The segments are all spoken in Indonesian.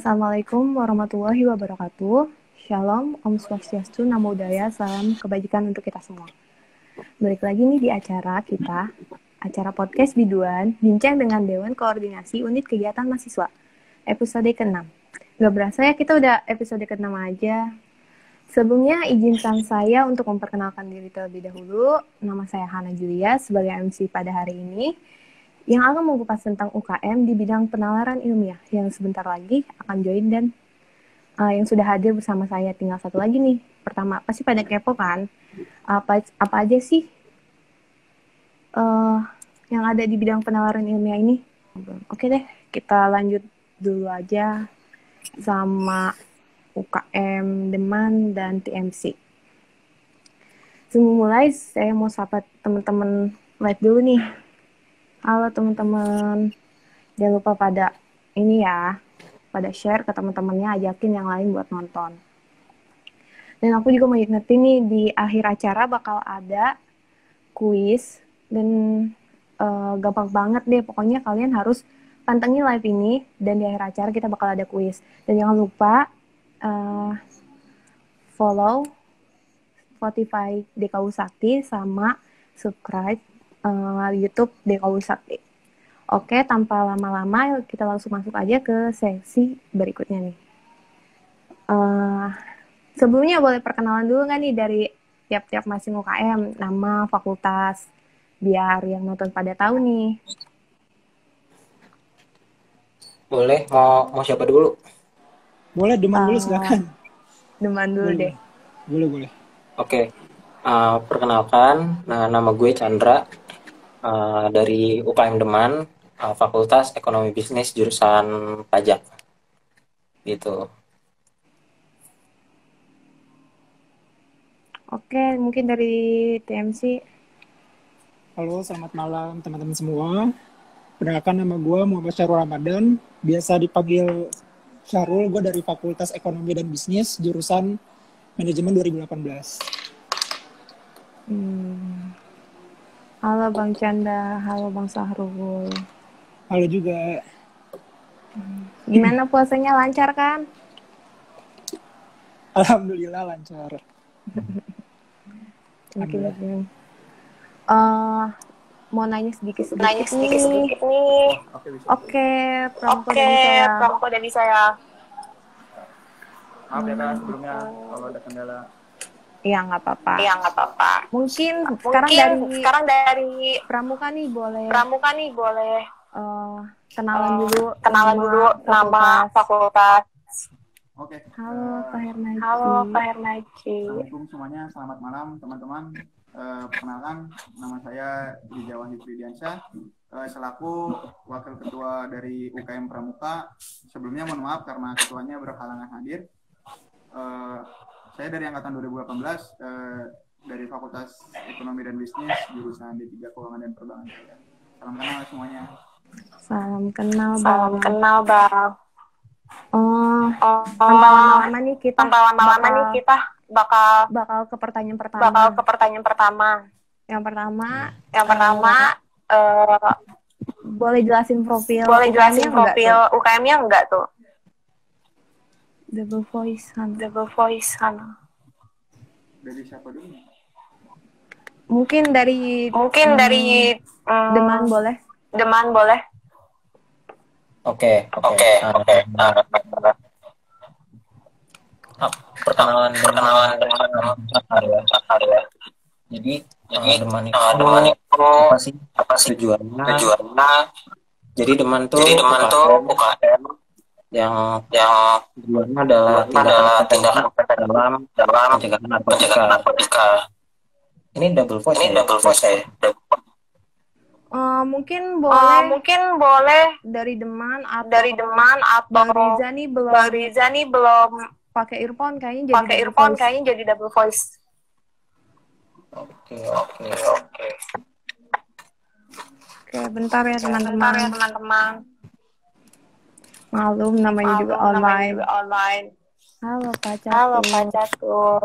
Assalamualaikum warahmatullahi wabarakatuh. Shalom, Om Swastiastu, Namo Buddhaya, salam kebajikan untuk kita semua. Balik lagi nih di acara kita, acara podcast Biduan, bincang dengan Dewan Koordinasi Unit Kegiatan Mahasiswa, episode ke-6. Gak berasa ya kita udah episode ke-6 aja. Sebelumnya izinkan saya untuk memperkenalkan diri terlebih dahulu. Nama saya Hana Julia sebagai MC pada hari ini, yang akan mengupas tentang UKM di bidang penalaran ilmiah yang sebentar lagi akan join dan yang sudah hadir bersama saya tinggal satu lagi nih. Pertama, pasti pada kepo kan? Apa aja sih yang ada di bidang penalaran ilmiah ini? Oke deh, kita lanjut dulu aja sama UKM Deman dan TMC. Sebelum mulai, saya mau sapa teman-teman live dulu nih. Halo teman-teman, jangan lupa pada ini ya, pada share ke teman-temannya, ajakin yang lain buat nonton. Dan aku juga mau ingetin nih, di akhir acara bakal ada kuis, dan gampang banget deh, pokoknya kalian harus pantengin live ini, dan di akhir acara kita bakal ada kuis. Dan jangan lupa follow Spotify DKU Sakti sama subscribe YouTube DKU Sakti. Oke, tanpa lama-lama kita langsung masuk aja ke sesi berikutnya nih. Sebelumnya boleh perkenalan dulu nggak nih dari tiap-tiap masing UKM, nama, fakultas, biar yang nonton pada tahu nih. Boleh, mau siapa dulu? Boleh, Deman dulu silakan. Deman dulu Boleh, deh. boleh. Oke, perkenalkan, nama gue Chandra dari UKM Deman, Fakultas Ekonomi Bisnis jurusan Pajak, gitu. Oke, mungkin dari TMC. Halo, selamat malam teman-teman semua. Perkenalkan, nama gue Muhammad Syarul Ramadan, biasa dipanggil Syarul. Gue dari Fakultas Ekonomi dan Bisnis jurusan Manajemen 2018. Halo Bang Canda, halo Bang Sahrul. Halo juga. Gimana puasanya, lancar kan? Alhamdulillah lancar. Mau nanya sedikit nih. Oke, Pramuka dari saya. Maaf ya Kak, sebelumnya kalau ada kendala. Iya, nggak apa-apa. Mungkin sekarang dari Pramuka nih boleh kenalan dulu nama fakultas. Oke. Halo Pak Hernaji. Assalamualaikum semuanya, selamat malam teman-teman. Perkenalkan, nama saya Rijawan Hifridiansyah, selaku Wakil Ketua dari UKM Pramuka. Sebelumnya mohon maaf karena ketuanya berhalangan hadir. Saya dari angkatan 2018, dari Fakultas Ekonomi dan Bisnis jurusan D3 Keuangan dan Perbankan. Salam kenal semuanya. Salam kenal Bang. Tanpa lama-lama nih kita bakal ke pertanyaan pertama. Yang pertama, boleh jelasin profil UKM-nya enggak tuh? Double voice Hana. Dari siapa dulu? Mungkin dari Deman boleh. Oke. Perkenalan ya. Jadi, Deman itu apa sih tujuannya? Jadi Deman tuh UKM yang tujuannya adalah tindakan dalam pencegahan narkotika. Ini double voice ya. Mungkin boleh dari Deman atau Bang Riza nih belum pakai earphone, kayaknya jadi double voice. Oke. Oke, bentar ya teman-teman. Malum, namanya juga online. Halo Pak Catur.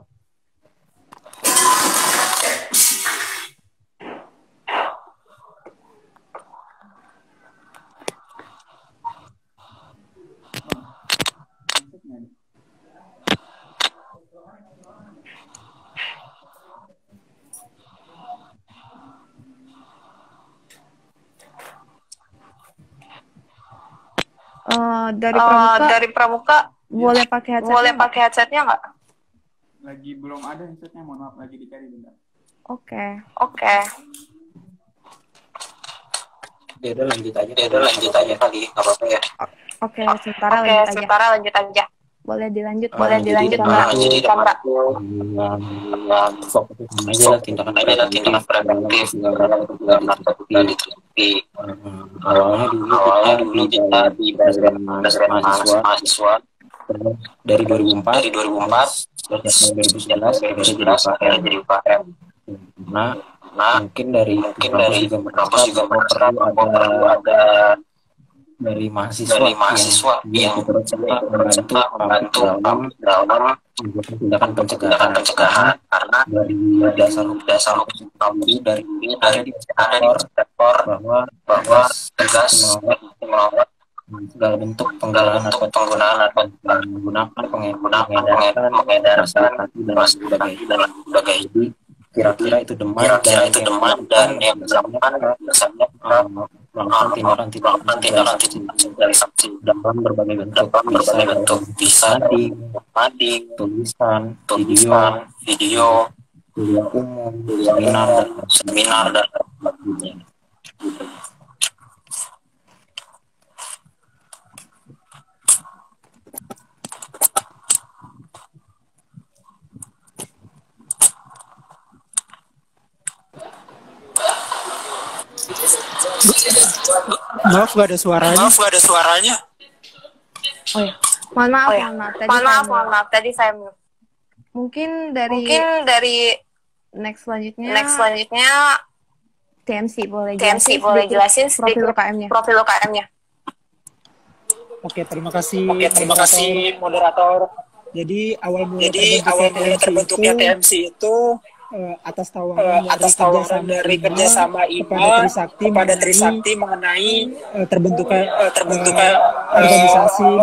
Dari Pramuka boleh pakai headsetnya nggak? Lagi belum ada headsetnya, mohon maaf, lagi dicari bentar. Oke. Ya udah lanjut aja kali, nggak apa-apa ya. Oke, sementara lanjut aja. Boleh dilanjut. Jadi Mbak, fokus aja lah tindakan preventif dalam ditutupi. Awalnya dulu kita di program mahasiswa dari 2004 2011 akhirnya jadi UKM. Nah, mungkin dari kampus juga merasa perlu ada dari mahasiswa yang turut serta membantu dalam tindakan pencegahan karena dari dasar hukum dari ada di sektor bahwa tegas melawan segala bentuk penggunaan pengedaran prostitusi dan sebagainya. Jadi kira-kira itu demam dan yang bersangkutan melakukan tindakan dari saksi dalam berbagai bentuk bisa mading, tulisan, video, kuliah umum, seminar dan sebagainya. Maaf gak ada suaranya. Oh ya. Mohon maaf. Tadi saya mute. Mungkin dari next selanjutnya TMC boleh jelasin sedikit profil UKM-nya. Oke, terima kasih moderator. Jadi awal mula terbentuknya TMC itu atas tawaran dari kerjasama IMA kepada Trisakti mengenai terbentuknya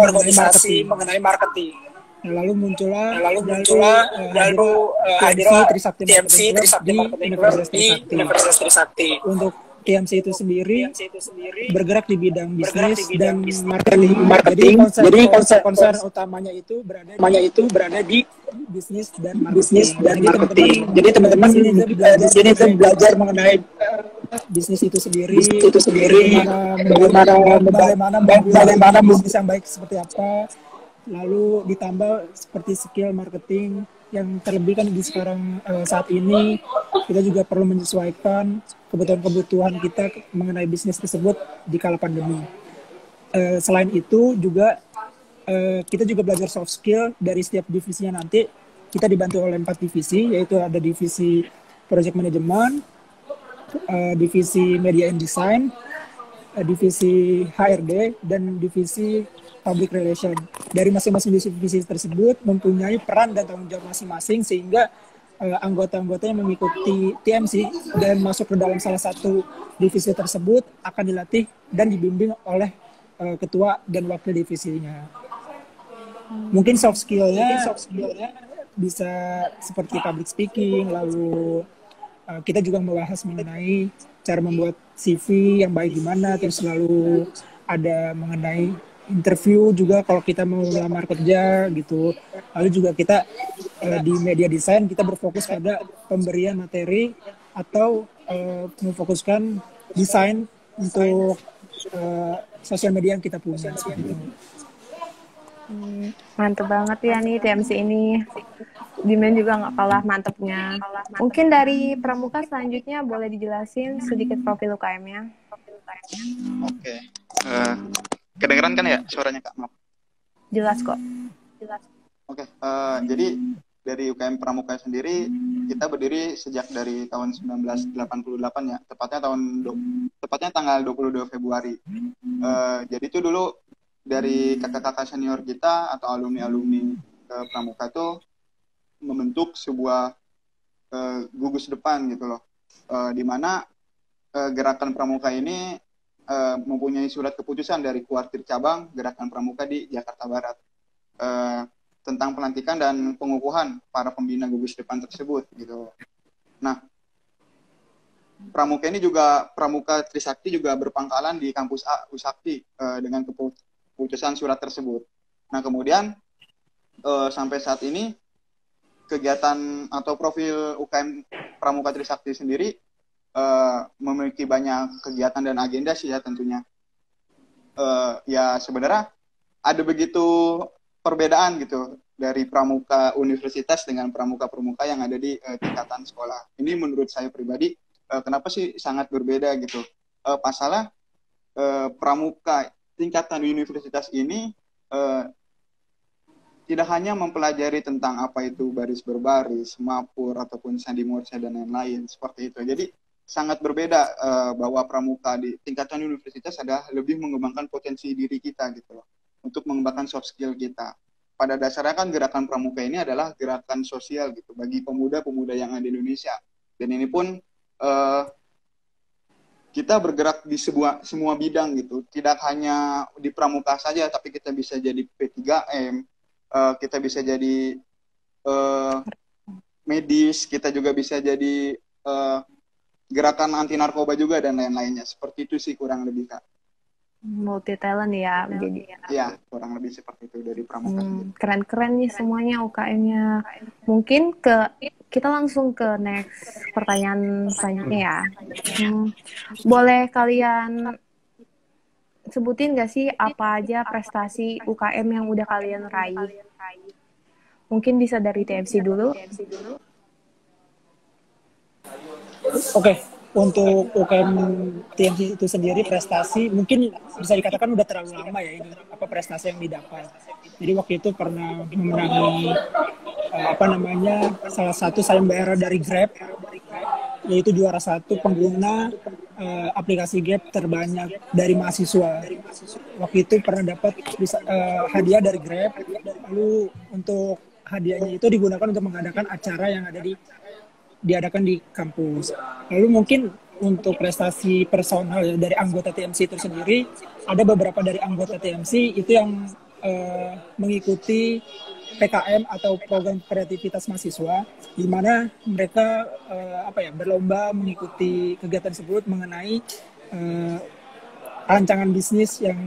organisasi mengenai marketing. Lalu muncullah TMC Trisakti Marketing Club di Universitas Trisakti. Untuk TMC itu sendiri bergerak di bidang bisnis dan marketing. Jadi konser utamanya itu berada di bisnis dan marketing. Jadi teman-teman di sini belajar mengenai bisnis itu sendiri, bagaimana bisnis yang baik seperti apa. Lalu ditambah seperti skill marketing yang terlebih kan di sekarang saat ini kita juga perlu menyesuaikan kebutuhan kita mengenai bisnis tersebut di kala pandemi. Selain itu juga kita juga belajar soft skill dari setiap divisinya. Nanti kita dibantu oleh 4 divisi, yaitu ada divisi project management, divisi media and design, divisi HRD, dan divisi public relation. Dari masing-masing divisi tersebut mempunyai peran dan tanggung jawab masing-masing, sehingga anggota-anggotanya mengikuti TMC dan masuk ke dalam salah satu divisi tersebut akan dilatih dan dibimbing oleh ketua dan wakil divisinya. Mungkin soft skillnya bisa seperti public speaking, lalu kita juga membahas mengenai cara membuat CV yang baik gimana, terus lalu ada mengenai interview juga kalau kita mau melamar kerja gitu. Lalu juga kita di media design kita berfokus pada pemberian materi atau memfokuskan desain untuk sosial media yang kita punya. Mantep banget ya nih TMC ini. Dimen juga nggak kalah mantepnya. Mungkin dari Pramuka selanjutnya boleh dijelasin sedikit profil UKM-nya. Oke. Kedengeran kan ya suaranya Kak? Maaf. Jelas kok. Oke. Jadi dari UKM Pramuka sendiri kita berdiri sejak dari tahun 1988 ya. Tepatnya tanggal 22 Februari. Jadi itu dulu dari kakak-kakak senior kita atau alumni-alumni Pramuka itu membentuk sebuah gugus depan gitu loh, di mana gerakan Pramuka ini mempunyai surat keputusan dari kuartir cabang Gerakan Pramuka di Jakarta Barat tentang pelantikan dan pengukuhan para pembina gugus depan tersebut gitu. Nah, Pramuka ini juga Pramuka Trisakti juga berpangkalan di kampus A Usakti dengan keputusan surat tersebut. Nah kemudian sampai saat ini kegiatan atau profil UKM Pramuka Trisakti sendiri memiliki banyak kegiatan dan agenda sih ya tentunya. Ya sebenarnya ada begitu perbedaan gitu dari pramuka universitas dengan pramuka-pramuka yang ada di tingkatan sekolah. Ini menurut saya pribadi kenapa sih sangat berbeda gitu. Pasalnya pramuka tingkatan universitas ini tidak hanya mempelajari tentang apa itu baris berbaris, mapur ataupun sandi morse dan lain-lain seperti itu. Jadi sangat berbeda bahwa pramuka di tingkatan universitas adalah lebih mengembangkan potensi diri kita gitu loh, untuk mengembangkan soft skill kita. Pada dasarnya kan gerakan pramuka ini adalah gerakan sosial gitu bagi pemuda-pemuda yang ada di Indonesia. Dan ini pun kita bergerak di semua bidang gitu. Tidak hanya di pramuka saja, tapi kita bisa jadi P3M, kita bisa jadi medis, kita juga bisa jadi gerakan anti narkoba juga dan lain-lainnya. Seperti itu sih kurang lebih Kak. Multi talent ya jadi. Ya, kurang lebih seperti itu dari pramuka. Keren-keren nih semuanya UKM-nya. Mungkin kita langsung ke next pertanyaan selanjutnya ya. Boleh kalian sebutin gak sih apa aja prestasi UKM yang udah kalian raih? Mungkin bisa dari TMC dulu. Oke, untuk UKM TMC itu sendiri prestasi mungkin bisa dikatakan udah terlalu lama ya ini prestasi yang didapat. Jadi waktu itu pernah memenangi salah satu sayembara dari Grab, yaitu juara satu pengguna aplikasi Grab terbanyak dari mahasiswa. Waktu itu pernah dapat hadiah dari Grab. Lalu untuk hadiahnya itu digunakan untuk mengadakan acara yang diadakan di kampus. Lalu mungkin untuk prestasi personal dari anggota TMC itu sendiri, ada beberapa dari anggota TMC itu yang mengikuti PKM atau program kreativitas mahasiswa, di mana mereka berlomba mengikuti kegiatan tersebut mengenai rancangan bisnis yang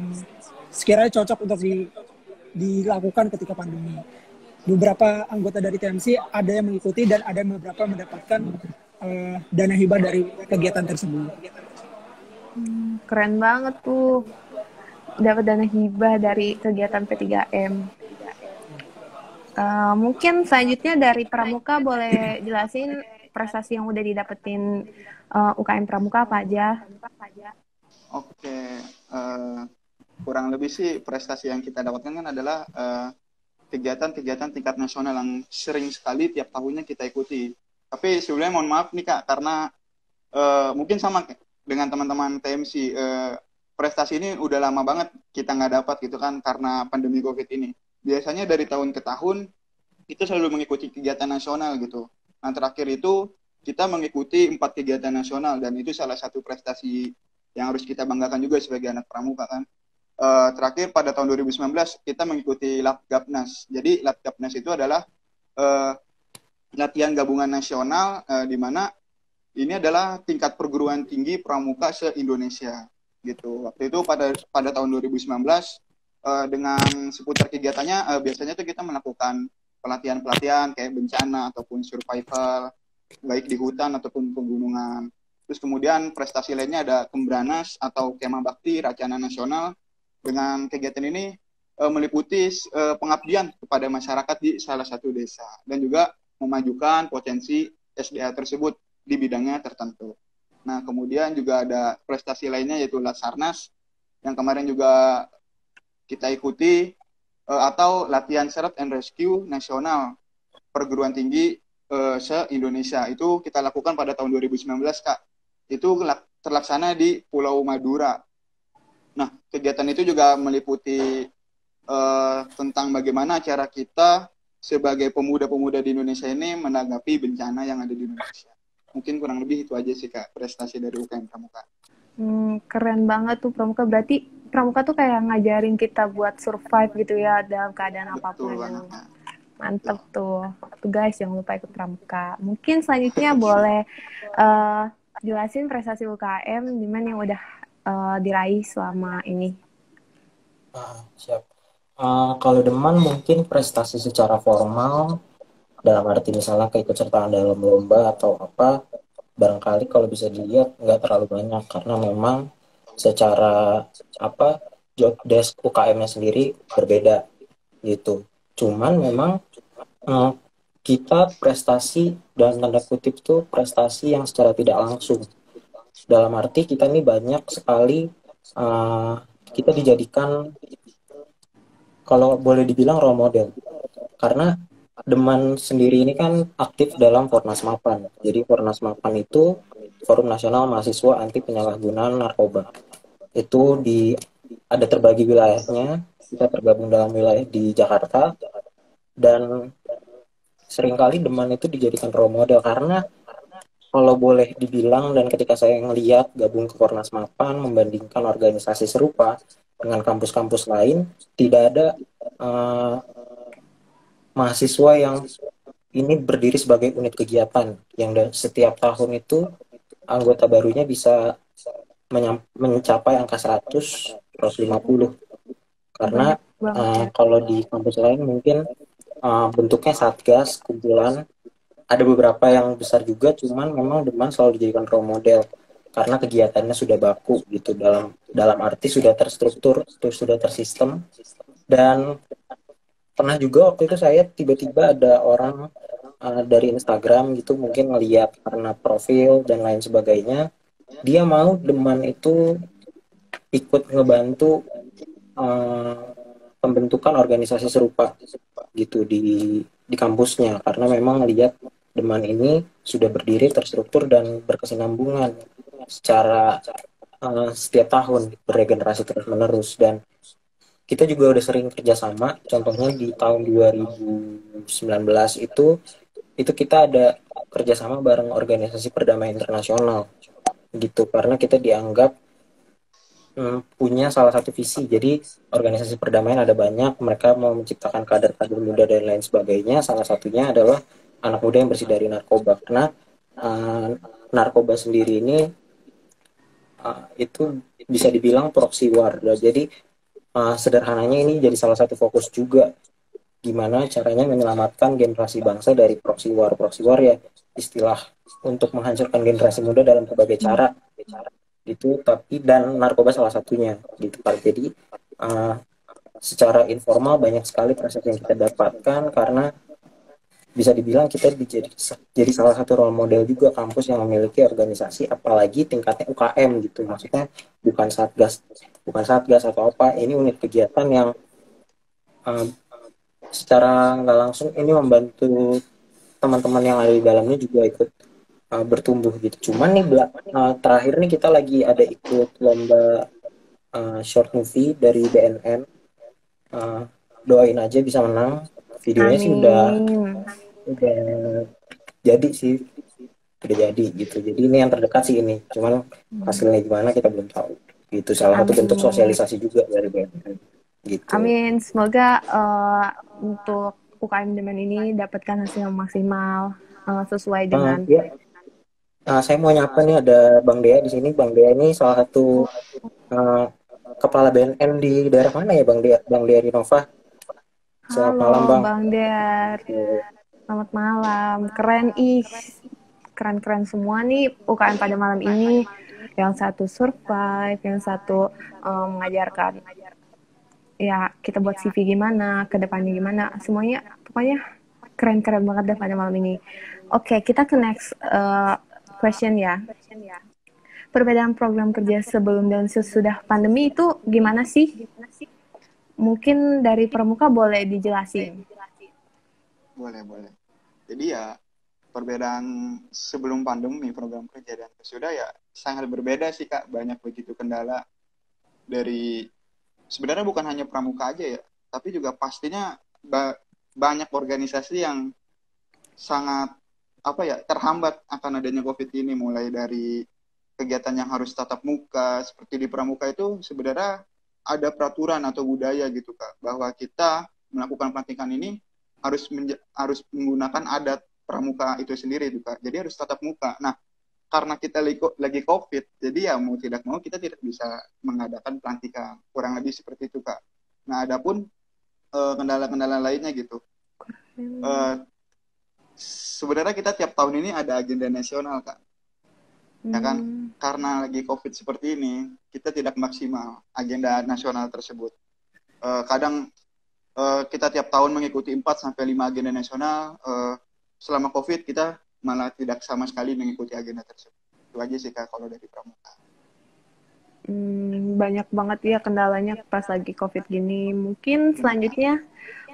sekiranya cocok untuk dilakukan ketika pandemi. Beberapa anggota dari TMC ada yang mengikuti dan ada yang beberapa mendapatkan dana hibah dari kegiatan tersebut. Keren banget tuh, dapat dana hibah dari kegiatan P3M. Mungkin selanjutnya dari Pramuka boleh jelasin prestasi yang udah didapetin UKM Pramuka apa aja? Oke, kurang lebih sih prestasi yang kita dapatkan kan adalah kegiatan-kegiatan tingkat nasional yang sering sekali tiap tahunnya kita ikuti. Tapi sebelumnya mohon maaf nih Kak, karena mungkin sama dengan teman-teman TMC, prestasi ini udah lama banget kita nggak dapat gitu kan karena pandemi COVID ini. Biasanya dari tahun ke tahun kita selalu mengikuti kegiatan nasional gitu. Nah terakhir itu kita mengikuti 4 kegiatan nasional dan itu salah satu prestasi yang harus kita banggakan juga sebagai anak pramuka kan. Terakhir pada tahun 2019 kita mengikuti Latgapnas. Jadi Latgapnas itu adalah latihan gabungan nasional di mana ini adalah tingkat perguruan tinggi pramuka se-Indonesia gitu. Waktu itu pada tahun 2019 dengan seputar kegiatannya biasanya tuh kita melakukan pelatihan-pelatihan kayak bencana ataupun survival baik di hutan ataupun pegunungan. Terus kemudian prestasi lainnya ada Kembranas atau Kemah Bakti Racana Nasional. Dengan kegiatan ini meliputi pengabdian kepada masyarakat di salah satu desa dan juga memajukan potensi SDA tersebut di bidangnya tertentu. Nah, kemudian juga ada prestasi lainnya yaitu Lasarnas yang kemarin juga kita ikuti atau latihan search and rescue nasional perguruan tinggi se-Indonesia. Itu kita lakukan pada tahun 2019, Kak. Itu terlaksana di Pulau Madura. Nah, kegiatan itu juga meliputi tentang bagaimana cara kita sebagai pemuda-pemuda di Indonesia ini menanggapi bencana yang ada di Indonesia. Mungkin kurang lebih itu aja sih Kak, prestasi dari UKM Pramuka. Keren banget tuh Pramuka. Berarti Pramuka tuh kayak ngajarin kita buat survive gitu ya dalam keadaan apapun. Mantep tuh. Tuh guys, jangan lupa ikut Pramuka. Mungkin selanjutnya boleh jelasin prestasi UKM di mana yang udah diraih selama ini. Siap. Kalau Deman mungkin prestasi secara formal, dalam arti misalnya keikutsertaan dalam lomba atau apa, barangkali kalau bisa dilihat nggak terlalu banyak karena memang secara apa job desk UKM-nya sendiri berbeda gitu. Cuman memang eh, kita prestasi dan tanda kutip itu prestasi yang secara tidak langsung. Dalam arti kita ini banyak sekali eh, kita dijadikan kalau boleh dibilang role model. Karena Deman sendiri ini kan aktif dalam Fornas Mapan. Jadi Fornas Mapan itu Forum Nasional Mahasiswa Anti Penyalahgunaan Narkoba. Itu ada terbagi wilayahnya. Kita tergabung dalam wilayah di Jakarta dan seringkali Deman itu dijadikan role model karena kalau boleh dibilang dan ketika saya ngeliat gabung ke Fornas Mapan membandingkan organisasi serupa dengan kampus-kampus lain, tidak ada eh, mahasiswa yang ini berdiri sebagai unit kegiatan yang setiap tahun itu anggota barunya bisa mencapai angka 100, 150 karena Banyak banget ya. kalau di kampus lain mungkin bentuknya satgas, kumpulan, ada beberapa yang besar juga, cuman memang Deman selalu dijadikan role model karena kegiatannya sudah baku gitu dalam dalam arti sudah terstruktur, sudah tersistem dan pernah juga waktu itu saya tiba-tiba ada orang dari Instagram gitu mungkin ngeliat karena profil dan lain sebagainya dia mau Deman itu ikut ngebantu uh, pembentukan organisasi serupa gitu di kampusnya karena memang lihat Deman ini sudah berdiri terstruktur dan berkesinambungan secara setiap tahun beregenerasi terus menerus dan kita juga udah sering kerjasama contohnya di tahun 2019 itu kita ada kerjasama bareng organisasi perdamaian internasional gitu karena kita dianggap punya salah satu visi. Jadi organisasi perdamaian ada banyak, mereka mau menciptakan kader-kader muda dan lain sebagainya. Salah satunya adalah anak muda yang bersih dari narkoba. Karena uh, narkoba sendiri ini itu bisa dibilang proxy war. Jadi sederhananya ini jadi salah satu fokus juga gimana caranya menyelamatkan generasi bangsa dari proxy war. Proxy war ya istilah untuk menghancurkan generasi muda dalam berbagai cara gitu tapi dan narkoba salah satunya gitu Pak. Jadi uh, secara informal banyak sekali proses yang kita dapatkan karena bisa dibilang kita jadi salah satu role model juga kampus yang memiliki organisasi apalagi tingkatnya UKM gitu maksudnya bukan satgas atau apa ini unit kegiatan yang uh, secara nggak langsung ini membantu teman-teman yang ada di dalamnya juga ikut bertumbuh gitu. Cuman nih terakhir nih kita lagi ada ikut lomba short movie dari BNN. Doain aja bisa menang. Videonya sih Amin. udah jadi sih, udah jadi gitu. Jadi ini yang terdekat sih ini. Cuman hasilnya gimana kita belum tahu. Gitu salah satu bentuk Amin. sosialisasi juga dari BNN. Gitu. Amin. Semoga untuk UKM Demen ini dapatkan hasil yang maksimal sesuai dengan. Ya. Saya mau nyapa nih ada Bang Dea di sini. Bang Dea ini salah satu kepala BNN di daerah mana ya Bang Dea? Bang Dea Rinova. Selamat Halo malam Bang. Bang Der. Selamat malam. Keren keren-keren semua nih UKM pada malam ini. Yang satu survive, yang satu mengajarkan ya kita buat CV gimana, ke depannya gimana, semuanya pokoknya keren-keren banget deh pada malam ini. Oke, kita ke next question ya. Perbedaan program kerja sebelum dan sesudah pandemi itu gimana sih? Mungkin dari Pramuka boleh dijelasin. Boleh. Jadi ya perbedaan sebelum pandemi program kerja dan sesudah ya sangat berbeda sih Kak. Banyak begitu kendala dari sebenarnya bukan hanya Pramuka aja ya, tapi juga pastinya banyak organisasi yang sangat terhambat akan adanya COVID ini, mulai dari kegiatan yang harus tatap muka seperti di Pramuka itu sebenarnya ada peraturan atau budaya gitu Kak, bahwa kita melakukan pelantikan ini harus menggunakan adat Pramuka itu sendiri itu Kak. Jadi harus tatap muka. Nah, karena kita lagi COVID, jadi ya mau tidak mau kita tidak bisa mengadakan pelantikan. Kurang lebih seperti itu Kak. Nah, adapun kendala-kendala lainnya gitu. Sebenarnya kita tiap tahun ini ada agenda nasional, Kak. Ya kan? Karena lagi COVID seperti ini, kita tidak maksimal agenda nasional tersebut. Kadang kita tiap tahun mengikuti 4-5 agenda nasional. Selama COVID kita malah tidak sama sekali mengikuti agenda tersebut. Itu aja sih, Kak, kalau dari Pramuka. Banyak banget ya kendalanya pas lagi COVID gini. Mungkin selanjutnya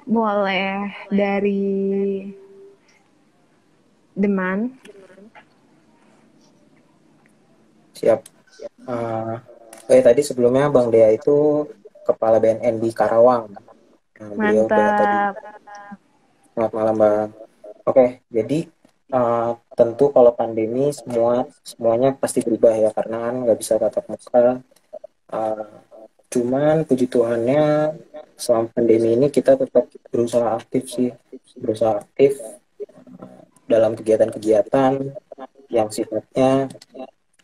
boleh dari Deman. Siap. Tadi sebelumnya Bang Dea itu Kepala BNN di Karawang. Beliau udah tadi. Mantap. Selamat malam Bang. Oke, jadi tentu kalau pandemi semuanya pasti berubah ya, karena kan nggak bisa tatap muka. Cuman puji Tuhannya selama pandemi ini kita tetap berusaha aktif dalam kegiatan-kegiatan yang sifatnya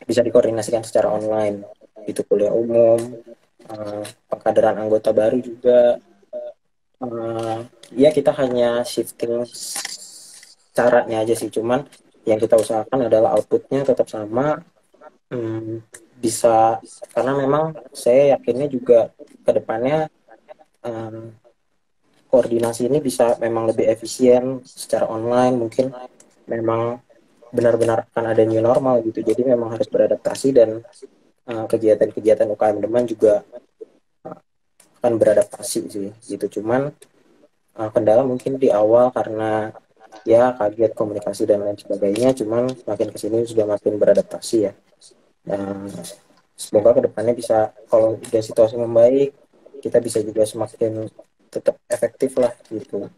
bisa dikoordinasikan secara online. Itu kuliah umum, pengkaderan anggota baru juga. Ya kita hanya shifting caranya aja sih, cuman yang kita usahakan adalah outputnya tetap sama. Bisa, karena memang saya yakinnya juga ke depannya koordinasi ini bisa memang lebih efisien secara online. Mungkin memang benar-benar akan ada new normal gitu, jadi memang harus beradaptasi, dan kegiatan-kegiatan UKM Deman juga akan beradaptasi sih gitu. Cuman kendala mungkin di awal karena ya kaget komunikasi dan lain sebagainya, cuman makin kesini sudah makin beradaptasi ya. Semoga kedepannya bisa, kalau udah situasi membaik, kita bisa juga semakin tetap efektif lah gitu.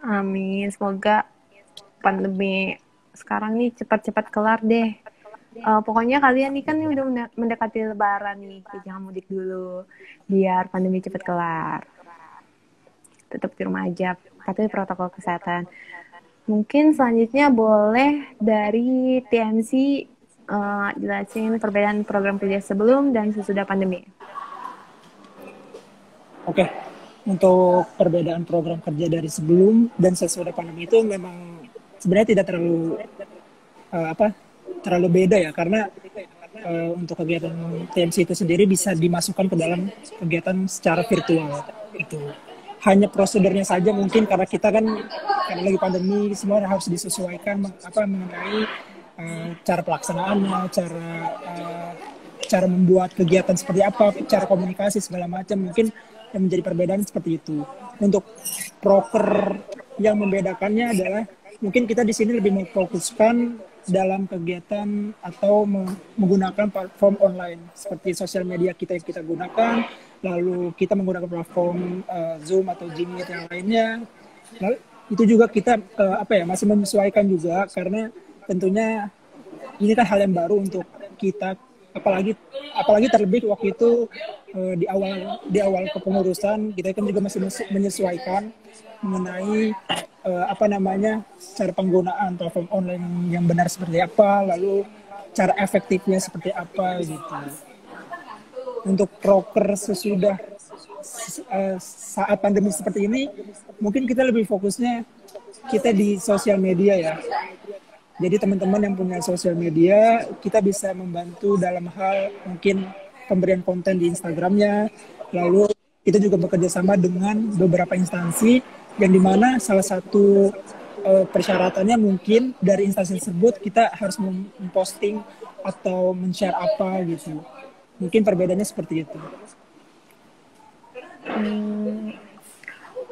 Amin. Semoga pandemi sekarang nih cepat-cepat kelar deh. Pokoknya kalian nih kan udah mendekati Lebaran nih, jangan mudik dulu biar pandemi cepat kelar. Tetap di rumah aja, patuhi protokol kesehatan. Mungkin selanjutnya boleh dari TMC jelasin perbedaan program kerja sebelum dan sesudah pandemi. Oke, untuk perbedaan program kerja dari sebelum dan sesudah pandemi itu memang sebenarnya tidak terlalu beda ya, karena untuk kegiatan TMC itu sendiri bisa dimasukkan ke dalam kegiatan secara virtual. Itu hanya prosedurnya saja mungkin, karena kita kan karena lagi pandemi semua harus disesuaikan mengenai cara pelaksanaannya, cara membuat kegiatan seperti apa, cara komunikasi segala macam. Mungkin yang menjadi perbedaan seperti itu. Untuk proker yang membedakannya adalah mungkin kita di sini lebih memfokuskan dalam kegiatan atau menggunakan platform online seperti sosial media kita yang kita gunakan, lalu kita menggunakan platform Zoom atau Jimmy yang lainnya. Lalu itu juga kita masih menyesuaikan juga, karena tentunya ini kan hal yang baru untuk kita, apalagi terlebih waktu itu di awal kepengurusan kita kan juga masih menyesuaikan mengenai cara penggunaan platform online yang benar seperti apa, lalu cara efektifnya seperti apa gitu. Untuk proker sesudah saat pandemi seperti ini, mungkin kita lebih fokusnya kita di sosial media ya. Jadi teman-teman yang punya sosial media, kita bisa membantu dalam hal mungkin pemberian konten di Instagramnya. Lalu kita juga bekerja sama dengan beberapa instansi yang dimana salah satu persyaratannya mungkin dari instansi tersebut kita harus memposting atau men-share apa gitu. Mungkin perbedaannya seperti itu.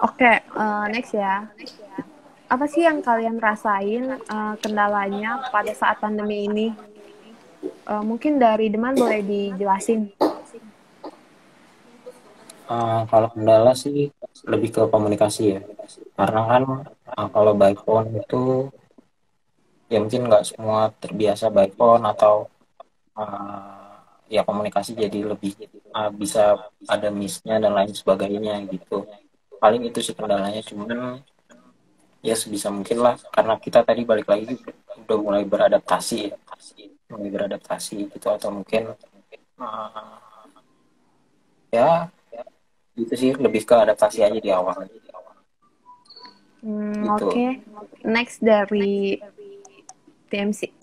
Oke, next ya. Apa sih yang kalian rasain kendalanya pada saat pandemi ini? Mungkin dari Deman boleh dijelasin. Kalau kendala sih lebih ke komunikasi ya, karena kan kalau by phone itu ya mungkin nggak semua terbiasa by phone, atau ya komunikasi jadi lebih bisa ada miss-nya dan lain sebagainya gitu. Paling itu sih kendalanya, cuman ya sebisa mungkin lah, karena kita tadi balik lagi udah mulai beradaptasi gitu, atau mungkin ya Itu sih lebih ke adaptasi aja di awal. Gitu. Oke. Next dari TMC.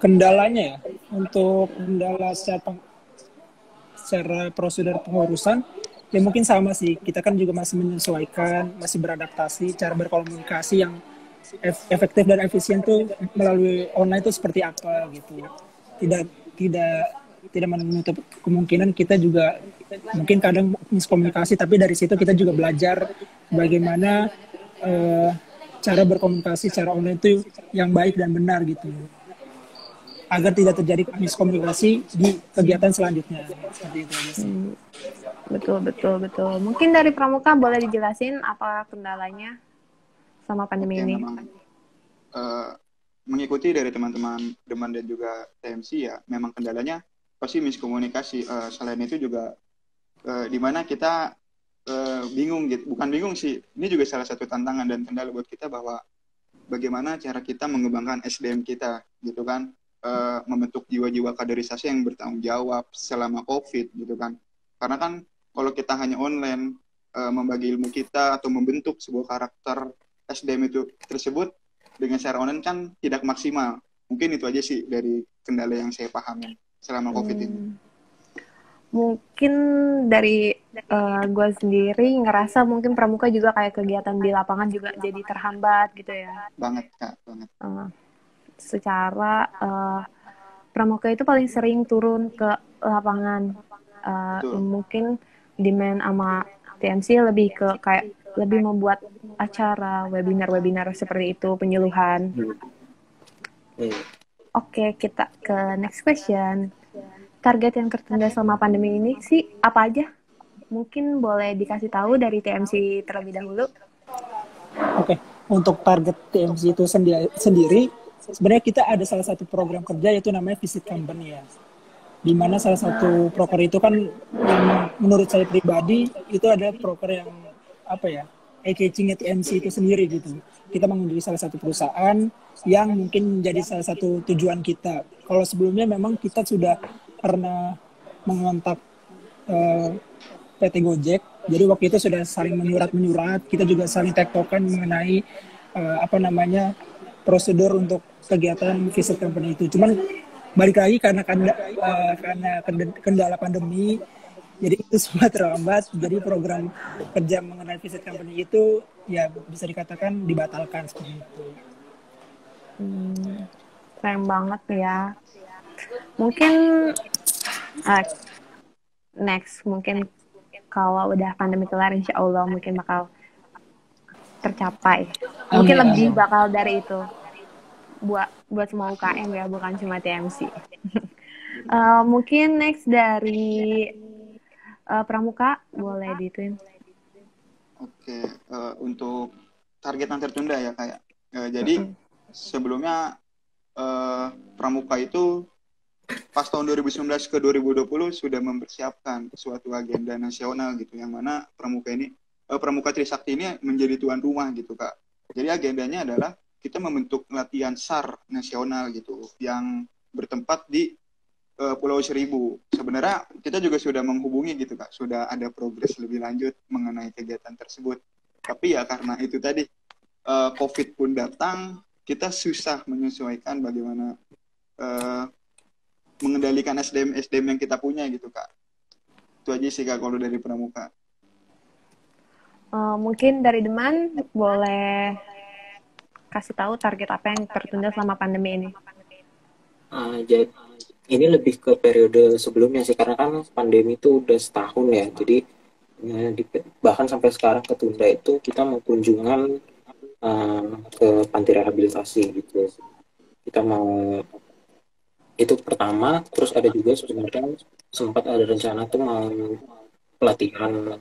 Kendalanya ya, untuk kendala secara prosedur pengurusan, ya mungkin sama sih. Kita kan juga masih menyesuaikan, masih beradaptasi, cara berkomunikasi yang efektif dan efisien tuh melalui online itu seperti apa gitu. Tidak tidak tidak menutup kemungkinan kita juga mungkin kadang miskomunikasi, tapi dari situ kita juga belajar bagaimana cara berkomunikasi secara online itu yang baik dan benar gitu, agar tidak terjadi miskomunikasi di kegiatan selanjutnya. Seperti itu aja sih. Betul. Mungkin dari Pramuka boleh dijelasin apa kendalanya sama pandemi ini? Memang mengikuti dari teman-teman Deman dan juga TMC ya, memang kendalanya pasti miskomunikasi. Selain itu juga di mana kita bingung gitu, bukan bingung sih, ini juga salah satu tantangan dan kendala buat kita bahwa bagaimana cara kita mengembangkan SDM kita gitu kan, membentuk jiwa-jiwa kaderisasi yang bertanggung jawab selama COVID gitu kan. Karena kan kalau kita hanya online membagi ilmu kita atau membentuk sebuah karakter SDM itu tersebut dengan cara online kan tidak maksimal. Mungkin itu aja sih dari kendala yang saya pahami selama COVID ini. Mungkin dari gue sendiri ngerasa mungkin Pramuka juga kayak kegiatan di lapangan juga jadi terhambat gitu ya. Banget Kak, banget. Secara Pramuka itu paling sering turun ke lapangan. Mungkin demand sama TMC lebih ke kayak lebih membuat acara webinar seperti itu, penyuluhan. Oke, kita ke next question. Target yang tertunda selama pandemi ini sih apa aja? Mungkin boleh dikasih tahu dari TMC terlebih dahulu. Oke, untuk target TMC itu sendiri sebenarnya kita ada salah satu program kerja yaitu namanya Visit Company ya. Di mana salah satu proker itu kan yang menurut saya pribadi itu ada proker yang apa ya, eye-catching TMC itu sendiri gitu. Kita mengunjungi salah satu perusahaan yang mungkin menjadi salah satu tujuan kita. Kalau sebelumnya memang kita sudah pernah mengontak PT Gojek, jadi waktu itu sudah saling menyurat, kita juga saling tektokan mengenai prosedur untuk kegiatan Visit Company itu. Cuman balik lagi karena kendala pandemi, jadi itu semua terlambat. Jadi program kerja mengenai Visit Company itu ya bisa dikatakan dibatalkan seperti itu. Keren banget ya. Mungkin next, mungkin kalau udah pandemi kelar, insya Allah mungkin bakal tercapai. Mungkin lebih bakal dari itu. Buat semua UKM ya, bukan cuma TMC. Mungkin next dari Pramuka, boleh dituin. Oke, untuk target yang tertunda ya kayak. Jadi sebelumnya Pramuka itu pas tahun 2019 ke 2020 sudah mempersiapkan suatu agenda nasional gitu, yang mana Pramuka Trisakti ini menjadi tuan rumah gitu Kak. Jadi agendanya adalah kita membentuk latihan SAR nasional gitu yang bertempat di Pulau Seribu. Sebenarnya kita juga sudah menghubungi gitu Kak, sudah ada progres lebih lanjut mengenai kegiatan tersebut. Tapi ya karena itu tadi COVID pun datang, kita susah menyesuaikan bagaimana mengendalikan SDM yang kita punya gitu Kak. Itu aja sih Kak kalau dari Pramuka. Mungkin dari Deman boleh kasih tahu target apa yang tertunda selama pandemi ini. Jadi ini lebih ke periode sebelumnya sih, karena kan pandemi itu udah setahun ya. Jadi bahkan sampai sekarang ketunda itu kita mau kunjungan ke panti rehabilitasi gitu. Kita mau itu pertama, terus ada juga sebenarnya sempat ada rencana tuh mau pelatihan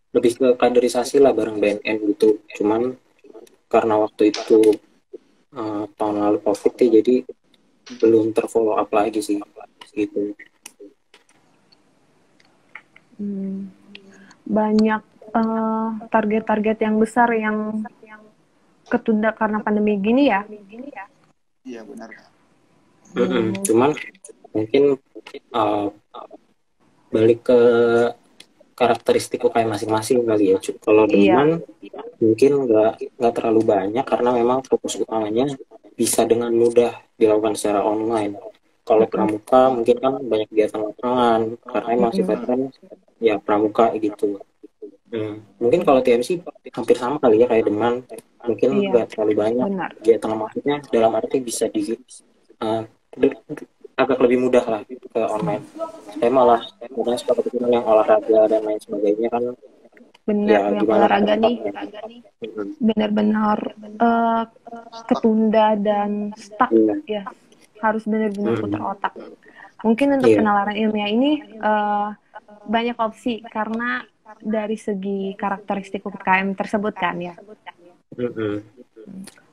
lebih ke kaderisasi lah bareng BNN gitu. Cuman karena waktu itu tahun lalu COVID ya, jadi belum terfollow up lagi sih gitu. Banyak target-target yang besar yang ketunda karena pandemi gini ya. Iya benar Kak. Cuman mungkin balik ke karakteristik UKM masing-masing kali ya. Kalau Iya. Deman mungkin nggak terlalu banyak karena memang fokus utamanya bisa dengan mudah dilakukan secara online. Kalau pramuka mungkin kan banyak kegiatan lapangan karena emang sifatnya ya pramuka gitu. Mungkin kalau TMC hampir sama kali ya kayak Deman, mungkin Iya, nggak terlalu banyak benar. kegiatan, maksudnya dalam arti bisa uh, agak lebih mudah lah ke online. Saya malah kadang suka kepikiran yang olahraga dan lain sebagainya kan, Benar, ya yang gimana olahraga nih tempatnya. benar-benar eh, ketunda dan stuck Iya, ya. Harus benar-benar putar mm, otak. Mungkin untuk iya, penalaran ilmiah ini banyak opsi karena dari segi karakteristik UKM tersebut kan ya. mm.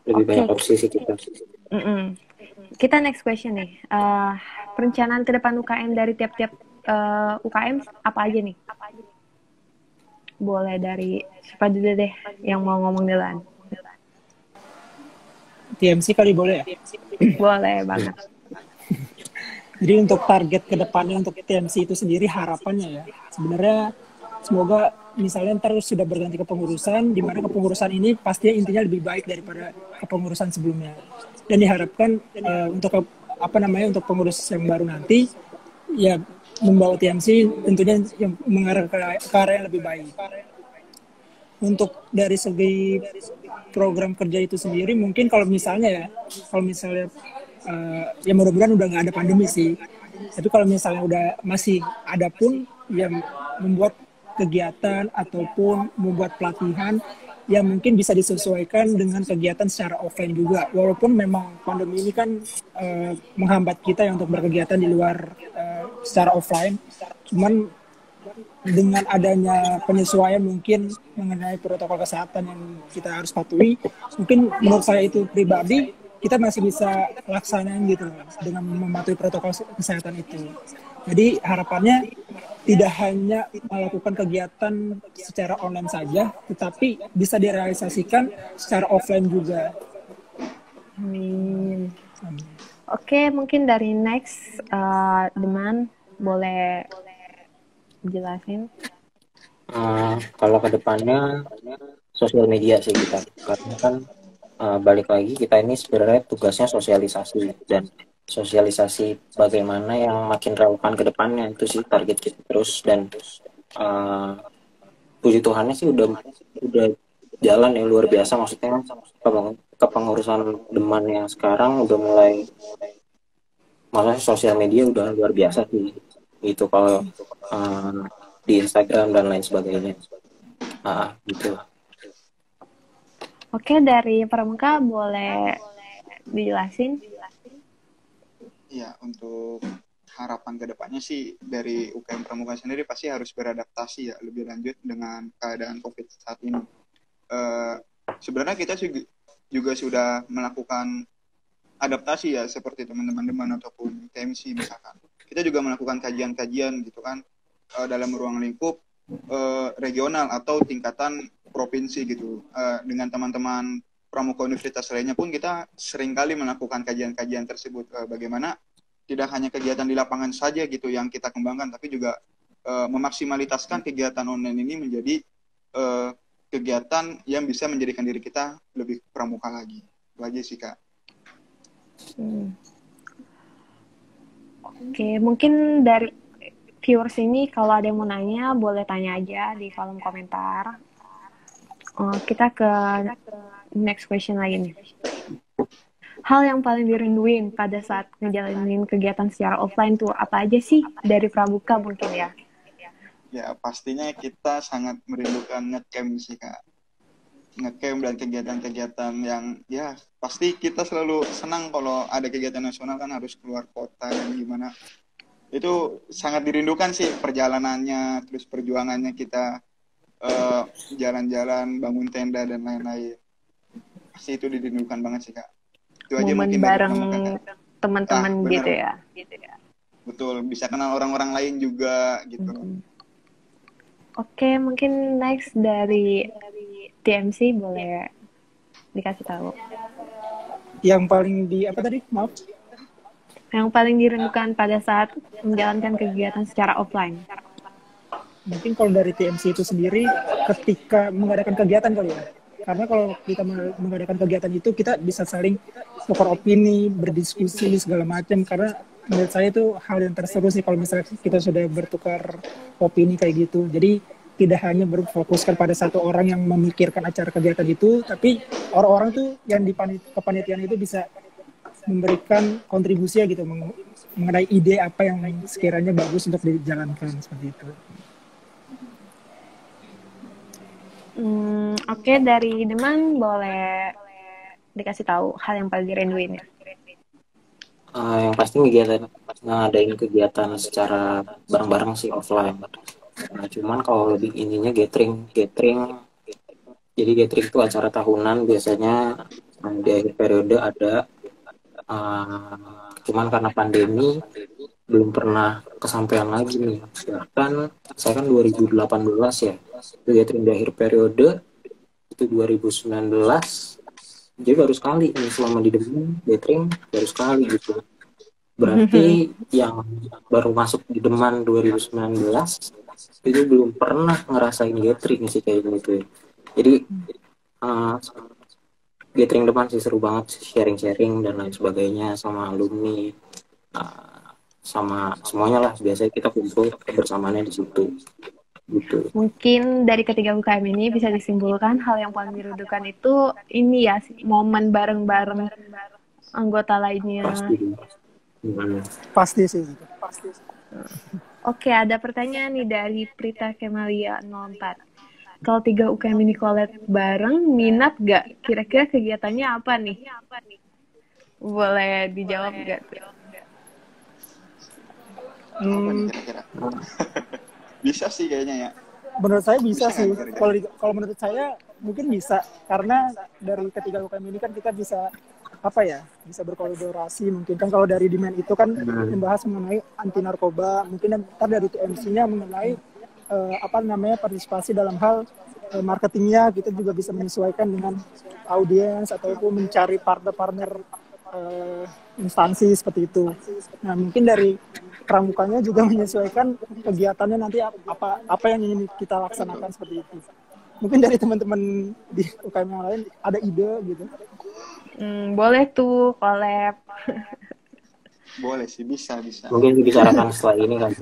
Lebih Oke, banyak opsi sih kita. kita next question nih. Perencanaan ke depan UKM dari tiap-tiap UKM apa aja nih? Boleh dari siapa dulu deh yang mau ngomong duluan. TMC kali boleh ya? Boleh banget. Jadi untuk target ke depannya untuk TMC itu sendiri harapannya ya, sebenarnya semoga misalnya ntar sudah berganti kepengurusan, di mana kepengurusan ini pastinya intinya lebih baik daripada kepengurusan sebelumnya. Dan diharapkan untuk untuk pengurus yang baru nanti ya membawa TMC tentunya yang mengarah ke arah yang lebih baik. Untuk dari segi program kerja itu sendiri mungkin kalau misalnya ya mudah-mudahan udah nggak ada pandemi sih, tapi kalau misalnya udah masih ada pun yang membuat kegiatan ataupun membuat pelatihan yang mungkin bisa disesuaikan dengan kegiatan secara offline juga, walaupun memang pandemi ini kan menghambat kita ya untuk berkegiatan di luar secara offline, cuman dengan adanya penyesuaian mungkin mengenai protokol kesehatan yang kita harus patuhi, mungkin menurut saya itu pribadi kita masih bisa laksanain gitu dengan mematuhi protokol kesehatan itu. Jadi harapannya tidak hanya melakukan kegiatan secara online saja, tetapi bisa direalisasikan secara offline juga. Oke, mungkin dari next Deman boleh jelasin. Kalau ke depannya sosial media sih kita, karena kan balik lagi kita ini sebenarnya tugasnya sosialisasi, dan sosialisasi bagaimana yang makin relevan ke depannya itu sih target kita terus. Dan puji Tuhannya sih udah jalan yang luar biasa, maksudnya kepengurusan Deman yang sekarang udah mulai, maksudnya sosial media udah luar biasa sih itu kalau di Instagram dan lain sebagainya. Gitu. Oke, dari Pramuka boleh dijelasin? Ya, untuk harapan kedepannya sih dari UKM Pramuka sendiri pasti harus beradaptasi ya lebih lanjut dengan keadaan COVID saat ini. Sebenarnya kita juga sudah melakukan adaptasi ya, seperti teman-teman Deman ataupun TMC misalkan. Kita juga melakukan kajian-kajian gitu kan dalam ruang lingkup regional atau tingkatan provinsi gitu. Dengan teman-teman pramuka universitas lainnya pun kita seringkali melakukan kajian-kajian tersebut. Bagaimana tidak hanya kegiatan di lapangan saja gitu yang kita kembangkan, tapi juga memaksimalitaskan kegiatan online ini menjadi kegiatan yang bisa menjadikan diri kita lebih pramuka lagi. Itu aja sih, Kak. Oke, mungkin dari viewers ini kalau ada yang mau nanya boleh tanya aja di kolom komentar. Kita ke next question lagi nih. Hal yang paling dirinduin pada saat ngejalanin kegiatan secara offline tuh apa aja sih dari Pramuka mungkin ya? Ya, pastinya kita sangat merindukan ngecamp sih, Kak. Ngecamp dan kegiatan-kegiatan yang ya pasti kita selalu senang kalau ada kegiatan nasional kan harus keluar kota dan gimana. Itu sangat dirindukan sih perjalanannya, terus perjuangannya kita jalan-jalan, bangun tenda dan lain-lain. Pasti itu dirindukan banget sih, Kak. Itu aja Momen mungkin bareng teman-teman gitu ya. Betul, bisa kenal orang-orang lain juga gitu. Oke, mungkin next dari TMC boleh dikasih tahu. Yang paling apa tadi? Maaf. Yang paling dirindukan pada saat menjalankan kegiatan secara offline. mungkin kalau dari TMC itu sendiri ketika mengadakan kegiatan kali ya. Karena kalau kita mengadakan kegiatan itu kita bisa saling tukar opini, berdiskusi segala macam. Karena menurut saya itu hal yang terseru sih kalau misalnya kita sudah bertukar opini kayak gitu. Jadi tidak hanya berfokuskan pada satu orang yang memikirkan acara kegiatan itu, tapi orang-orang tuh yang di kepanitiaan itu bisa memberikan kontribusi ya gitu mengenai ide apa yang sekiranya bagus untuk dijalankan seperti itu. Oke, dari Deman boleh dikasih tahu hal yang paling dirinduin ya? Yang pasti ngadain kegiatan secara bareng-bareng sih offline. Nah, cuman kalau lebih ininya gathering. Jadi gathering itu acara tahunan biasanya di akhir periode ada. Cuman karena pandemi belum pernah kesampaian lagi nih. Bahkan saya kan 2018 ya, itu gathering di akhir periode itu 2019. Jadi baru sekali nih selama di Deman gathering baru sekali gitu. Berarti yang baru masuk di Deman 2019 itu belum pernah ngerasain gathering sih kayak gitu ya. Jadi gathering Deman sih seru banget, sharing-sharing dan lain sebagainya sama alumni, sama semuanya lah. Biasanya kita kumpul kebersamaannya di situ gitu. Mungkin dari ketiga UKM ini bisa disimpulkan hal yang paling dirindukan itu ini ya, momen bareng-bareng anggota lainnya. Pasti sih. Oke, ada pertanyaan nih dari Prita Kemalia 04. Kalau 3 UKM ini collab bareng, minat gak? Kira-kira kegiatannya apa nih? Boleh dijawab gak? Kira-kira. Bisa sih kayaknya ya. Menurut saya bisa sih. Kalau menurut saya mungkin bisa karena dari ketiga UKM ini kan kita bisa bisa berkolaborasi. Mungkin kan kalau dari Demand itu kan membahas mengenai anti narkoba, mungkin ntar dari TMC-nya mengenai partisipasi dalam hal marketingnya. Kita juga bisa menyesuaikan dengan audiens ataupun mencari partner-partner instansi seperti itu. Nah, mungkin dari pramukanya juga menyesuaikan kegiatannya nanti apa yang ingin kita laksanakan seperti itu. Mungkin dari teman-teman di UKM yang lain ada ide gitu. Boleh tuh collab. Boleh sih, bisa. Mungkin dibicarakan setelah ini kan.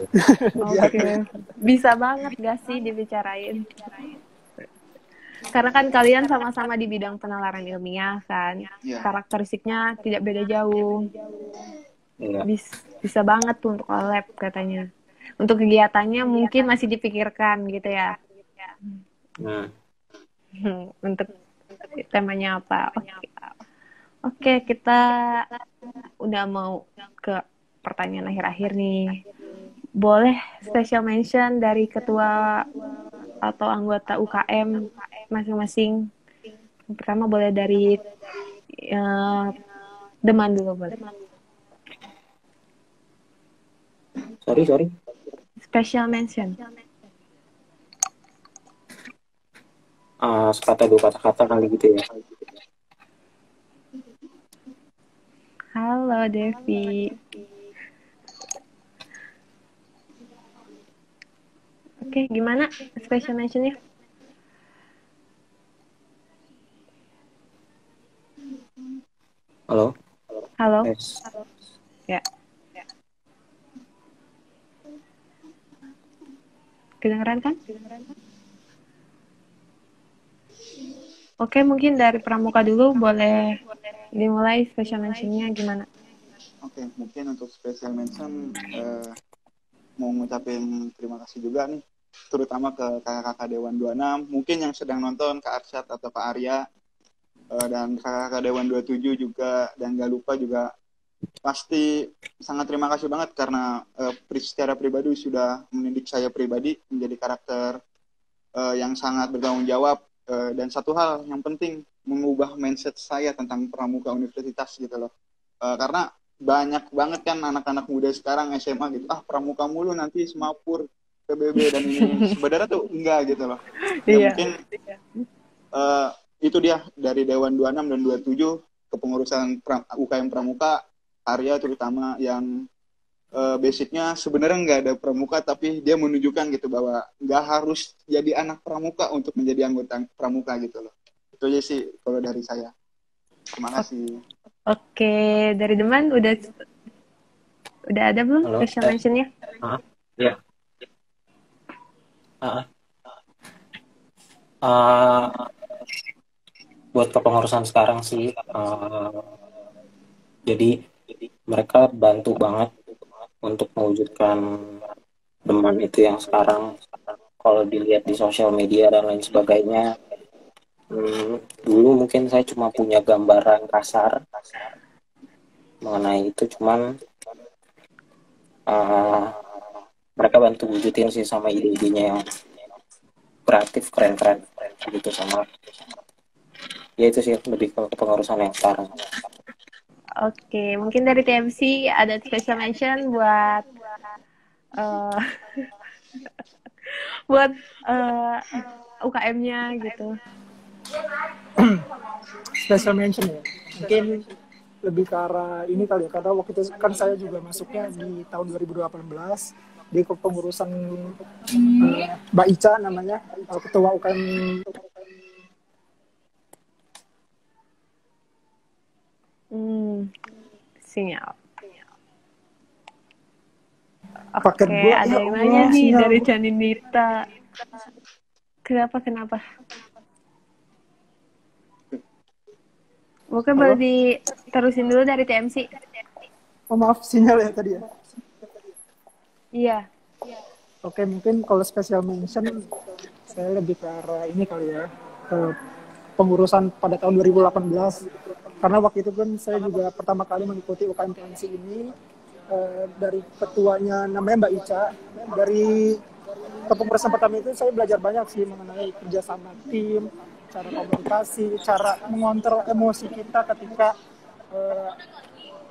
Oke. Bisa banget gak sih dibicarain? Karena kan kalian sama-sama di bidang penalaran ilmiah kan. Yeah. Karakteristiknya tidak beda jauh. Yeah. Bisa banget tuh untuk collab katanya. Untuk kegiatannya mungkin masih dipikirkan gitu ya. Untuk temanya apa? Oke, kita udah mau ke pertanyaan akhir-akhir nih. Boleh special mention dari ketua atau anggota UKM masing-masing. Yang pertama boleh dari Deman dulu boleh. Sorry. Special mention. Sepatah dua kata-kata kali gitu ya. Halo Devi. Oke, gimana special mention-nya? Halo. Yes. Ya. Kedengeran kan? Oke, mungkin dari Pramuka dulu boleh dimulai special mention-nya gimana? Oke, mungkin untuk special mention mau ngucapin terima kasih juga nih, terutama ke kakak-kakak Dewan 26, mungkin yang sedang nonton, Kak Arsyad atau Kak Arya, dan kakak-kakak Dewan 27 juga, dan gak lupa juga pasti sangat terima kasih banget karena secara pribadi sudah mendidik saya pribadi menjadi karakter yang sangat bertanggung jawab. Dan satu hal yang penting, mengubah mindset saya tentang pramuka universitas gitu loh. Karena banyak banget kan anak-anak muda sekarang SMA gitu, pramuka mulu nanti semapur, PBB dan ini. Sebenarnya tuh enggak gitu loh. Ya mungkin itu dia dari Dewan 26 dan 27 kepengurusan UKM Pramuka, Arya terutama yang basicnya sebenarnya nggak ada pramuka, tapi dia menunjukkan gitu bahwa nggak harus jadi anak pramuka untuk menjadi anggota pramuka gitu loh. Itu aja sih kalau dari saya. Terima kasih. Oke, dari teman udah ada belum Halo, special mention-nya? ya. Buat kepengurusan sekarang sih, jadi mereka bantu banget untuk mewujudkan teman itu yang sekarang. Kalau dilihat di sosial media dan lain sebagainya, dulu mungkin saya cuma punya gambaran kasar mengenai itu, cuman mereka bantu wujudin sih sama ide-idenya yang kreatif, keren-keren gitu. Sama ya itu sih lebih ke kepengurusan yang sekarang. Oke, mungkin dari TMC ada special mention buat buat UKM-nya gitu. Special mention ya. Mungkin lebih ke arah ini kali ya, karena waktu itu kan saya juga masuknya di tahun 2018 di kepengurusan Mbak Ica namanya, ketua UKM. Sinyal. Paket Oke, gua, ada ya yang Allah, nanya nih sinyal. dari Janinita. Kenapa? Mungkin boleh diterusin dulu dari TMC. Oh maaf, sinyal ya tadi ya. Iya. Oke, mungkin kalau special mention saya lebih ke arah ini kali ya, ke pengurusan pada tahun 2018. Karena waktu itu kan saya juga pertama kali mengikuti UKM TMC ini, dari ketuanya namanya Mbak Ica. Dari kepengurusan pertama itu saya belajar banyak sih mengenai kerjasama tim, cara komunikasi, cara mengontrol emosi kita ketika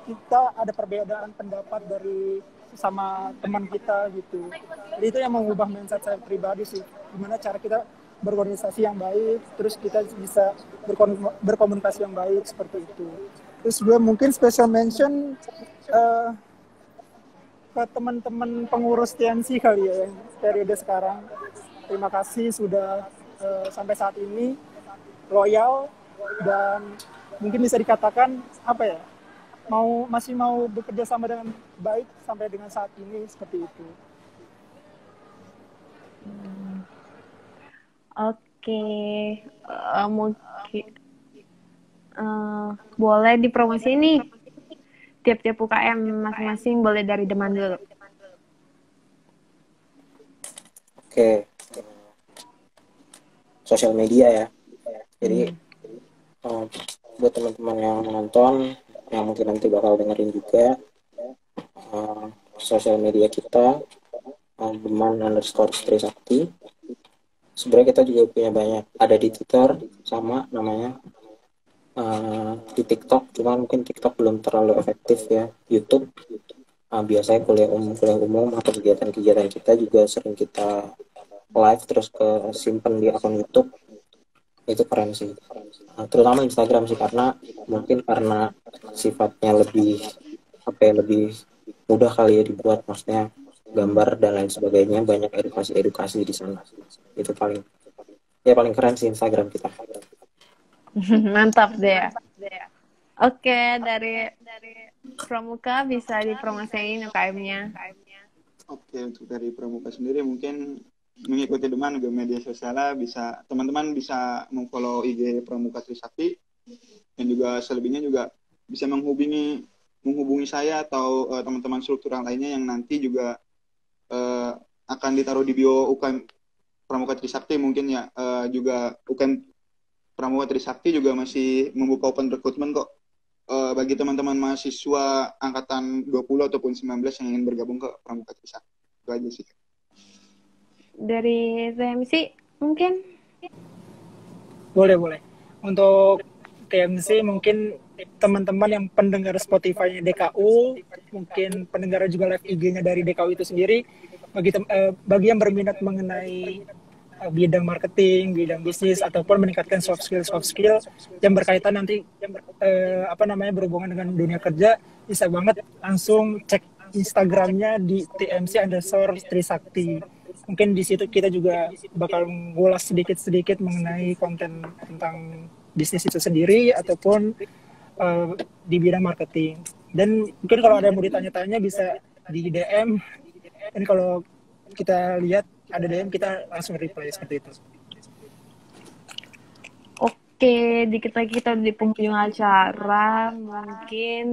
kita ada perbedaan pendapat dari sama teman kita gitu. Jadi itu yang mengubah mindset saya pribadi sih. Gimana cara kita berorganisasi yang baik, terus kita bisa berkomunikasi yang baik seperti itu. Terus gue mungkin special mention ke teman-teman pengurus TNC kali ya, yang periode sekarang. Terima kasih sudah sampai saat ini loyal dan mungkin bisa dikatakan apa ya, masih mau bekerja sama dengan baik sampai dengan saat ini seperti itu. Oke, mungkin boleh dipromosi nih tiap-tiap UKM masing-masing, boleh dari Deman dulu. Oke, sosial media ya. Jadi buat teman-teman yang menonton, yang mungkin nanti bakal dengerin juga, sosial media kita Deman_Trisakti. Sebenarnya kita juga punya banyak, ada di Twitter sama namanya, di TikTok, cuma mungkin TikTok belum terlalu efektif ya. YouTube, biasanya kuliah umum atau kegiatan-kegiatan kita juga sering kita live terus ke simpen di akun YouTube. Itu keren sih, terutama Instagram sih, karena sifatnya lebih mudah kali ya dibuat, maksudnya gambar dan lain sebagainya, banyak edukasi di sana. Itu paling keren sih Instagram kita. Mantap deh. Oke, dari Pramuka bisa dipromosiin UKM-nya. Oke, untuk dari Pramuka sendiri mungkin mengikuti Deman di media sosial, teman-teman bisa memfollow IG Pramuka Trisakti, dan juga selebihnya juga bisa menghubungi saya atau teman-teman struktural lainnya yang nanti juga akan ditaruh di bio UKM Pramuka Trisakti mungkin ya. Juga UKM Pramuka Trisakti juga masih membuka open recruitment kok, bagi teman-teman mahasiswa angkatan 20 ataupun 19 yang ingin bergabung ke Pramuka Trisakti. Itu aja sih. Dari TMC mungkin? Boleh. Untuk TMC mungkin teman-teman yang pendengar Spotify-nya DKU, mungkin pendengar juga live IG-nya dari DKU itu sendiri, bagi yang berminat mengenai bidang marketing, bidang bisnis, ataupun meningkatkan soft skill yang berkaitan nanti berhubungan dengan dunia kerja, bisa banget langsung cek Instagramnya di TMC_Trisakti. Mungkin di situ kita juga bakal ngulas sedikit-sedikit mengenai konten tentang bisnis itu sendiri ataupun di bidang marketing. Dan mungkin kalau ada yang mau ditanya-tanya bisa di DM. Dan kalau kita lihat ada DM, kita langsung reply seperti itu. Oke, dikit lagi kita di penghujung acara. Mungkin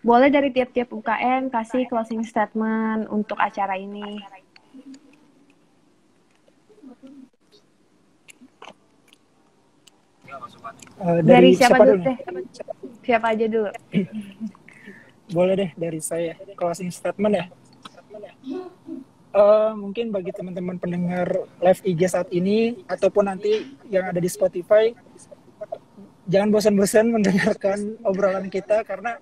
boleh dari tiap-tiap UKM kasih closing statement untuk acara ini. Dari siapa dulu deh? Siapa aja dulu? Boleh deh dari saya. Closing statement ya. Mungkin bagi teman-teman pendengar live IG saat ini ataupun nanti yang ada di Spotify, jangan bosan-bosan mendengarkan obrolan kita karena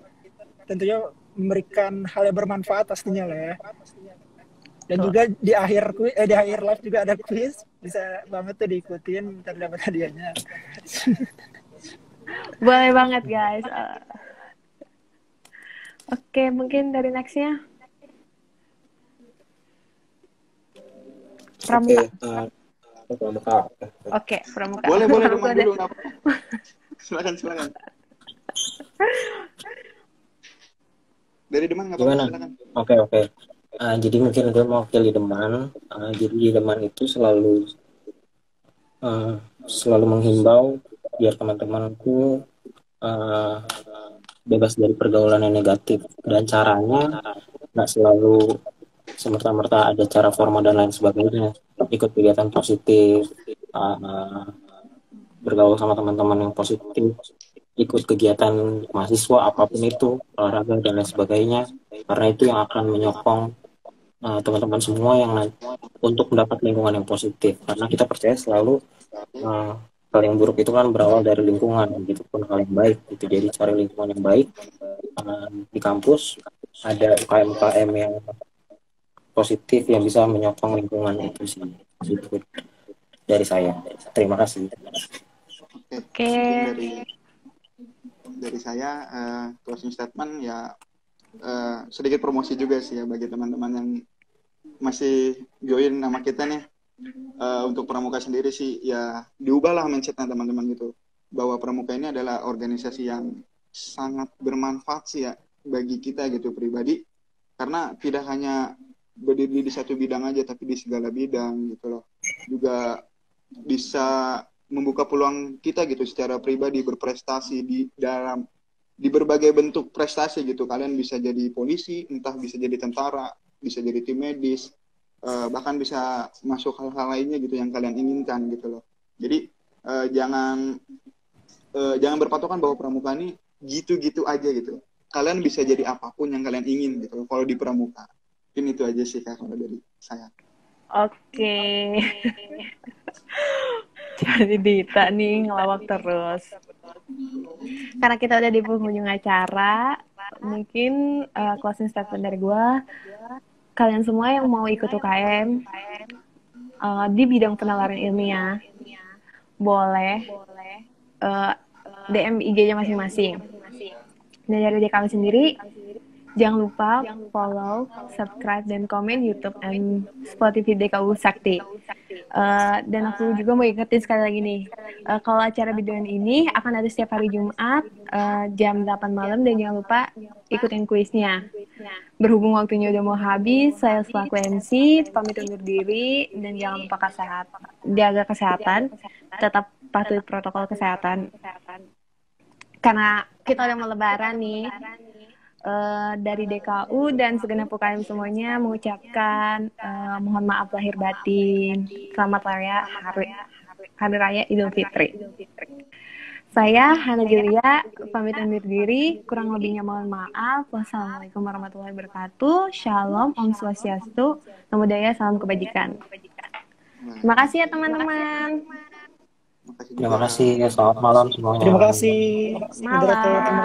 tentunya memberikan hal yang bermanfaat pastinya lah ya. Dan juga di akhir live juga ada quiz, bisa banget tuh diikutin terdapat hadiahnya. Boleh banget guys. Oke, mungkin dari nextnya Pramuka. Pramuka. Oke, Pramuka. Boleh Pramuka dulu. Silakan. Dari Deman nggak apa-apa. Silakan. Oke. Jadi mungkin gue mau pilih Deman. Jadi di Deman itu selalu menghimbau biar teman-temanku bebas dari pergaulan yang negatif, dan caranya nggak selalu semerta-merta ada cara formal dan lain sebagainya. Ikut kegiatan positif, bergaul sama teman-teman yang positif, ikut kegiatan mahasiswa apapun itu, olahraga dan lain sebagainya, karena itu yang akan menyokong teman-teman semua yang untuk mendapat lingkungan yang positif. Karena kita percaya selalu hal yang buruk itu kan berawal dari lingkungan, gitu pun hal yang baik gitu. Jadi cari lingkungan yang baik. Di kampus ada UKM-UKM yang positif yang bisa menyokong lingkungan itu sih. Itu dari saya. Terima kasih. Oke. Dari saya closing statement ya, sedikit promosi juga sih ya bagi teman-teman yang masih join nama kita nih. Untuk Pramuka sendiri sih ya diubahlah mindsetnya teman-teman gitu, bahwa Pramuka ini adalah organisasi yang sangat bermanfaat sih ya bagi kita gitu pribadi, karena tidak hanya berdiri di satu bidang aja tapi di segala bidang gitu loh. Juga bisa membuka peluang kita gitu secara pribadi berprestasi di berbagai bentuk prestasi gitu. Kalian bisa jadi polisi, entah bisa jadi tentara, bisa jadi tim medis, bahkan bisa masuk hal-hal lainnya gitu yang kalian inginkan gitu loh. Jadi jangan berpatokan bahwa Pramuka ini gitu-gitu aja gitu. Kalian bisa jadi apapun yang kalian ingin gitu loh kalau di Pramuka. Mungkin itu aja sih Kak kalau dari saya. Oke. Jadi Dita nih ngelawak terus. Karena kita udah di penghujung acara, mungkin closing statement dari gue, kalian semua yang mau ikut UKM di bidang penalaran ilmiah, boleh DM IG-nya masing-masing. Dan dari kami sendiri, jangan lupa follow, subscribe, dan komen YouTube dan Spotify DKU Sakti. Dan aku juga mau ingetin sekali lagi nih, kalau acara biduan ini akan ada setiap hari Jumat jam 8 malam, dan jangan lupa ikutin kuisnya. Berhubung waktunya udah mau habis, saya selaku MC pamit undur diri, dan jangan lupa jaga kesehatan, tetap patuhi protokol kesehatan. Karena kita udah mau lebaran nih, dari DKU dan segenap UKM semuanya mengucapkan mohon maaf lahir batin. Selamat Hari Raya Idul Fitri. Saya Hana Julia pamit undur diri, kurang lebihnya mohon maaf. Wassalamualaikum warahmatullahi wabarakatuh. Shalom, Om Swastiastu, Namo Buddhaya, salam kebajikan. Terima kasih ya teman-teman. Terima kasih. Selamat malam semuanya. Terima kasih. Malam.